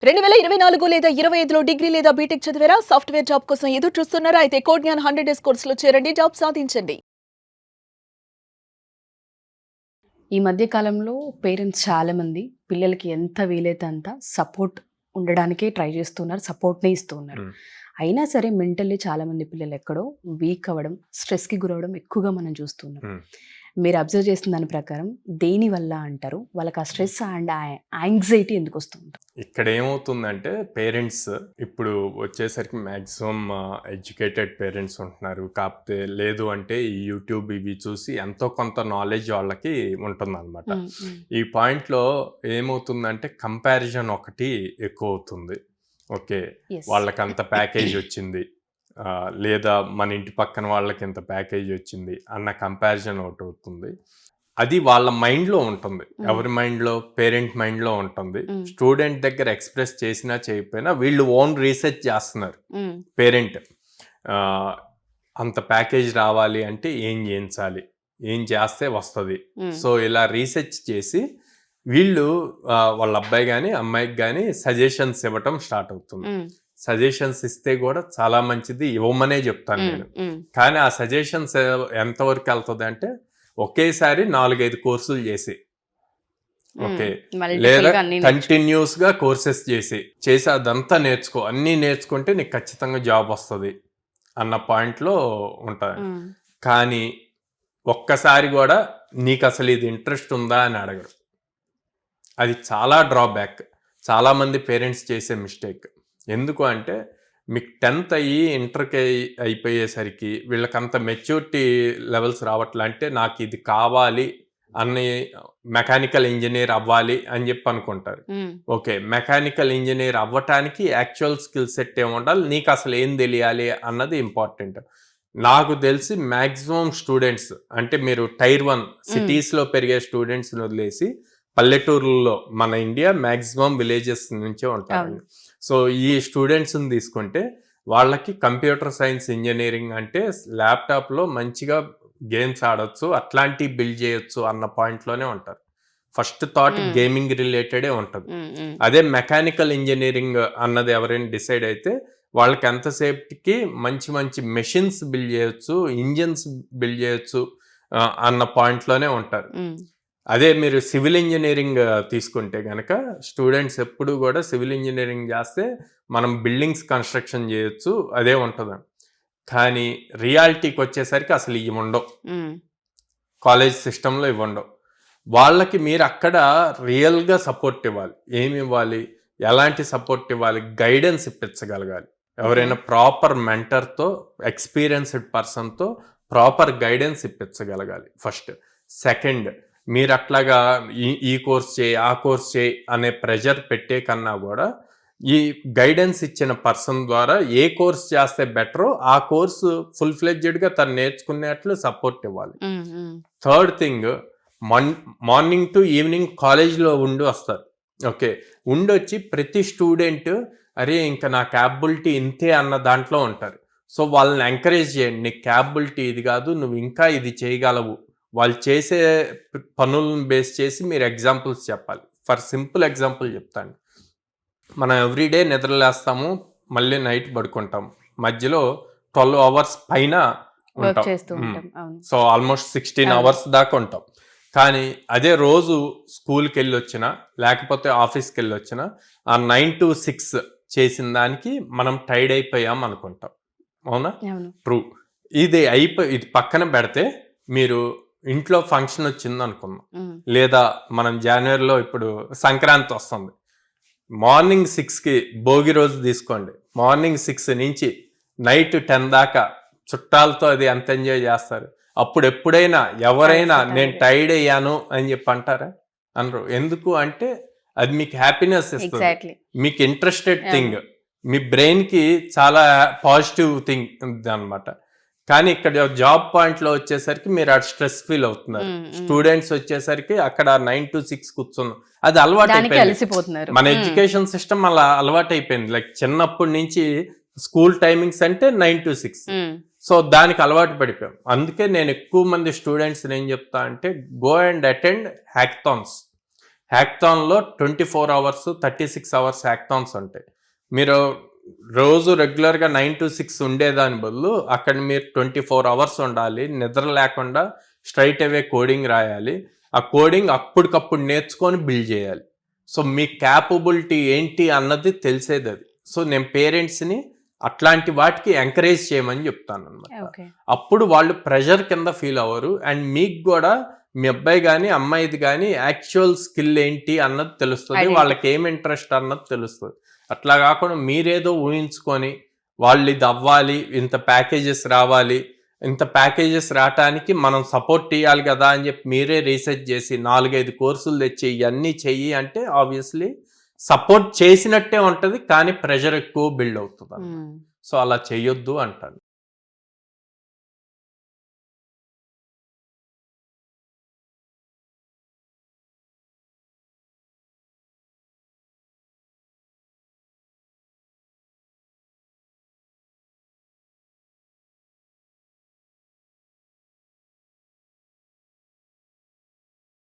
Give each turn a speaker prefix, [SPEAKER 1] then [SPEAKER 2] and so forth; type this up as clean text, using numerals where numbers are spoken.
[SPEAKER 1] 2024 లేదా 25లో డిగ్రీ లేదా బీటెక్ చదివారా? సాఫ్ట్‌వేర్ జాబ్ కోసం ఎదురు చూస్తున్నారా? అయితే కోడ్ జ్ఞాన్ 100 డేస్ కోర్సులో చేరండి. జాబ్ సాధించండి.
[SPEAKER 2] ఈ మధ్య కాలంలో పేరెంట్స్ చాలామంది పిల్లలకి ఎంత వీలైతే అంత సపోర్ట్ ఉండడానికే ట్రై చేస్తున్నారు. సపోర్ట్‌నే ఇస్తూ ఉన్నారు.
[SPEAKER 3] హ్మ్.
[SPEAKER 2] అయినా సరే మెంటల్లీ చాలామంది పిల్లలు ఎక్కడో వీక్ అవ్వడం, స్ట్రెస్‌కి గురవ్వడం ఎక్కువగా మనం చూస్తున్నాం.
[SPEAKER 3] హ్మ్.
[SPEAKER 2] మీరు అబ్జర్వ్ చేసిన దాని ప్రకారం దేనివల్ల అంటారు? వాళ్ళకి ఆ స్ట్రెస్ అండ్ యాంగ్జైటీ ఎందుకు వస్తూ ఉంటుంది?
[SPEAKER 3] ఇక్కడ ఏమవుతుందంటే పేరెంట్స్ ఇప్పుడు వచ్చేసరికి మ్యాక్సిమం ఎడ్యుకేటెడ్ పేరెంట్స్ ఉంటున్నారు. కాకపోతే లేదు అంటే ఈ యూట్యూబ్ ఇవి చూసి ఎంతో కొంత నాలెడ్జ్ వాళ్ళకి ఉంటుందన్నమాట. ఈ పాయింట్‌లో ఏమవుతుందంటే కంపారిజన్ ఒకటి ఎక్కువవుతుంది. ఓకే.
[SPEAKER 2] యెస్.
[SPEAKER 3] వాళ్ళకంత ప్యాకేజ్ వచ్చింది. లేదా మన ఇంటి పక్కన వాళ్ళకి ఇంత ప్యాకేజ్ వచ్చింది అన్న కంపారిజన్ ఒకటవుతుంది. అది వాళ్ళ మైండ్‌లో ఉంటుంది. ఎవరి మైండ్‌లో? పేరెంట్ మైండ్‌లో ఉంటుంది. స్టూడెంట్ దగ్గర ఎక్స్‌ప్రెస్ చేసినా చేయకపోయినా వీళ్ళు ఓన్ రీసెర్చ్ చేస్తున్నారు. పేరెంట్ అంత ప్యాకేజ్ రావాలి అంటే ఏం చేయించాలి? ఏం చేస్తే వస్తది? సో ఇలా రీసెర్చ్ చేసి వీళ్ళు వాళ్ళ అబ్బాయి గాని, అమ్మాయికి గాని సజెషన్స్ ఇవ్వటం స్టార్ట్ అవుతుంది. సజెషన్స్ ఇస్తే కూడా చాలా మంచిది ఇవ్వమనే చెప్తాను నేను. కానీ ఆ సజెషన్స్ ఎంతవరకు వెళ్తది అంటే ఒకేసారి 4-5 కోర్సులు చేసి ఓకే, లేదా కంటిన్యూస్ గా కోర్సెస్ చేసి అదంతా నేర్చుకో, అన్నీ నేర్చుకుంటే నీకు ఖచ్చితంగా జాబ్ వస్తుంది అన్న పాయింట్లో ఉంటాయి. కానీ ఒక్కసారి కూడా నీకు అసలు ఇది ఇంట్రెస్ట్ ఉందా అని అడగరు. అది చాలా డ్రాబ్యాక్. చాలా మంది పేరెంట్స్ చేసే మిస్టేక్. ఎందుకు అంటే మీకు 10th అయ్యి ఇంటర్కి అయిపోయేసరికి వీళ్ళకంత మెచ్యూరిటీ లెవెల్స్ రావట్లే. అంటే నాకు ఇది కావాలి అన్ని మెకానికల్ ఇంజనీర్ అవ్వాలి అని చెప్పి అనుకుంటారు. ఓకే, మెకానికల్ ఇంజనీర్ అవ్వటానికి యాక్చువల్ స్కిల్ సెట్ ఏముండాలి, నీకు అసలు ఏం తెలియాలి అన్నది ఇంపార్టెంట్. నాకు తెలిసి మ్యాక్సిమం స్టూడెంట్స్ అంటే మీరు టైర్ 1 సిటీస్లో పెరిగే స్టూడెంట్స్ని వదిలేసి పల్లెటూరులో మన ఇండియా మ్యాక్సిమం విలేజెస్ నుంచే ఉంటారు. సో ఈ స్టూడెంట్స్ని తీసుకుంటే వాళ్ళకి కంప్యూటర్ సైన్స్ ఇంజనీరింగ్ అంటే ల్యాప్టాప్లో మంచిగా గేమ్స్ ఆడొచ్చు, అట్లాంటివి బిల్డ్ చేయొచ్చు అన్న పాయింట్లోనే ఉంటారు. ఫస్ట్ థాట్ గేమింగ్ రిలేటెడే ఉంటుంది. అదే మెకానికల్ ఇంజనీరింగ్ అన్నది ఎవరైనా డిసైడ్ అయితే వాళ్ళకి ఎంతసేపటికి మంచి మంచి మెషిన్స్ బిల్డ్ చేయొచ్చు, ఇంజిన్స్ బిల్డ్ చేయొచ్చు అన్న పాయింట్లోనే ఉంటారు. అదే మీరు సివిల్ ఇంజనీరింగ్ తీసుకుంటే కనుక స్టూడెంట్స్ ఎప్పుడు కూడా సివిల్ ఇంజనీరింగ్ చేస్తే మనం బిల్డింగ్స్ కన్స్ట్రక్షన్ చేయొచ్చు, అదే ఉంటుంది. కానీ రియాలిటీకి వచ్చేసరికి అసలు ఇవి ఉండవు. కాలేజ్ సిస్టంలో ఇవి ఉండవు. వాళ్ళకి మీరు అక్కడ రియల్గా సపోర్ట్ ఇవ్వాలి. ఏమి ఇవ్వాలి, ఎలాంటి సపోర్ట్ ఇవ్వాలి, గైడెన్స్ ఇప్పించగలగాలి. ఎవరైనా ప్రాపర్ మెంటర్తో, ఎక్స్పీరియన్స్డ్ పర్సన్తో ప్రాపర్ గైడెన్స్ ఇప్పించగలగాలి ఫస్ట్. సెకండ్, మీరు అట్లాగా ఈ కోర్స్ చేయి, ఆ కోర్స్ చేయి అనే ప్రెషర్ పెట్టే కన్నా కూడా ఈ గైడెన్స్ ఇచ్చిన పర్సన్ ద్వారా ఏ కోర్స్ చేస్తే బెటరో ఆ కోర్సు ఫుల్ ఫ్లెడ్జెడ్గా తను నేర్చుకునేట్లు సపోర్ట్ ఇవ్వాలి. Third thing, morning to evening కాలేజ్లో ఉండి వస్తారు. ఓకే, ఉండొచ్చి ప్రతి స్టూడెంట్ అరే ఇంకా నా క్యాపబిలిటీ ఇంతే అన్న దాంట్లో ఉంటారు. సో వాళ్ళని ఎంకరేజ్ చేయండి, నీ క్యాపబిలిటీ ఇది కాదు, నువ్వు ఇంకా ఇది చేయగలవు. వాళ్ళు చేసే పనులను బేస్ చేసి మీరు ఎగ్జాంపుల్స్ చెప్పాలి. ఫర్ సింపుల్ ఎగ్జాంపుల్ చెప్తాను. మనం ఎవ్రీడే నిద్రలేస్తాము, మళ్ళీ నైట్ పడుకుంటాం, మధ్యలో 12 అవర్స్ పైన ఉంటాం. సో ఆల్మోస్ట్ 16 అవర్స్ దాకా ఉంటాం. కానీ అదే రోజు స్కూల్కి వెళ్ళి వచ్చినా లేకపోతే ఆఫీస్కి వెళ్ళి వచ్చినా ఆ 9 to 6 చేసిన దానికి మనం టైర్డ్ అయిపోయాం అనుకుంటాం. అవునా? ట్రూ. ఇది పక్కన పెడితే మీరు ఇంట్లో ఫంక్షన్ వచ్చింది అనుకుందాం, లేదా మనం జనవరిలో ఇప్పుడు సంక్రాంతి వస్తుంది, మార్నింగ్ 6కి భోగి రోజు తీసుకోండి, మార్నింగ్ 6 నుంచి నైట్ 10 దాకా చుట్టాలతో అది ఎంత ఎంజాయ్ చేస్తారు. అప్పుడు ఎప్పుడైనా ఎవరైనా నేను టైర్డ్ అయ్యాను అని చెప్పి అంటారా? అనరు. ఎందుకు అంటే అది మీకు హ్యాపీనెస్ ఇస్తుంది, మీకు ఇంట్రెస్టెడ్ థింగ్, మీ బ్రెయిన్కి చాలా పాజిటివ్ థింగ్ అనమాట. కానీ ఇక్కడ జాబ్ పాయింట్లో వచ్చేసరికి మీరు అటు స్ట్రెస్ ఫీల్ అవుతున్నారు. స్టూడెంట్స్ వచ్చేసరికి అక్కడ 9 to 6 కూర్చున్నాం, అది అలవాటు అయిపోయింది. మన ఎడ్యుకేషన్ సిస్టమ్ అలా అలవాటు అయిపోయింది. లైక్ చిన్నప్పటి నుంచి స్కూల్ టైమింగ్స్ అంటే 9 to 6. సో దానికి అలవాటు పడిపోయాం. అందుకే నేను ఎక్కువ మంది స్టూడెంట్స్ ఏం చెప్తా అంటే గో అండ్ అటెండ్ హ్యాకథాన్స్. హ్యాక్థాన్లో 24 అవర్స్ 36 అవర్స్ హ్యాక్థాన్స్ ఉంటాయి. మీరు రోజు రెగ్యులర్గా 9 to 6 ఉండేదాని బదులు అక్కడ మీరు 24 అవర్స్ ఉండాలి, నిద్ర లేకుండా స్ట్రైట్ అవే కోడింగ్ రాయాలి. ఆ కోడింగ్ అప్పటికప్పుడు నేర్చుకొని బిల్డ్ చేయాలి. సో మీ క్యాపబిలిటీ ఏంటి అన్నది తెలిసేది అది. సో నేను పేరెంట్స్ని అట్లాంటి వాటికి ఎంకరేజ్ చేయమని చెప్తాను అనమాట.
[SPEAKER 2] ఓకే.
[SPEAKER 3] అప్పుడు వాళ్ళు ప్రెషర్ కింద ఫీల్ అవ్వరు. అండ్ మీకు కూడా మీ అబ్బాయి కానీ అమ్మాయిది కానీ యాక్చువల్ స్కిల్ ఏంటి అన్నది తెలుస్తుంది,
[SPEAKER 2] Identity.
[SPEAKER 3] వాళ్ళకి ఏం ఇంట్రెస్ట్ అన్నది తెలుస్తుంది. అట్లా కాకుండా మీరేదో ఊహించుకొని వాళ్ళు ఇది అవ్వాలి, ఇంత ప్యాకేజెస్ రావాలి, ఇంత ప్యాకేజెస్ రావటానికి మనం సపోర్ట్ ఇవ్వాలి కదా అని చెప్పి మీరే రీసెర్చ్ చేసి 4-5 కోర్సులు తెచ్చి ఇవన్నీ చెయ్యి అంటే ఆబ్వియస్లీ సపోర్ట్ చేసినట్టే ఉంటుంది, కానీ ప్రెషర్ ఎక్కువ బిల్డ్ అవుతుంది. సో అలా చెయ్యొద్దు అంటాను.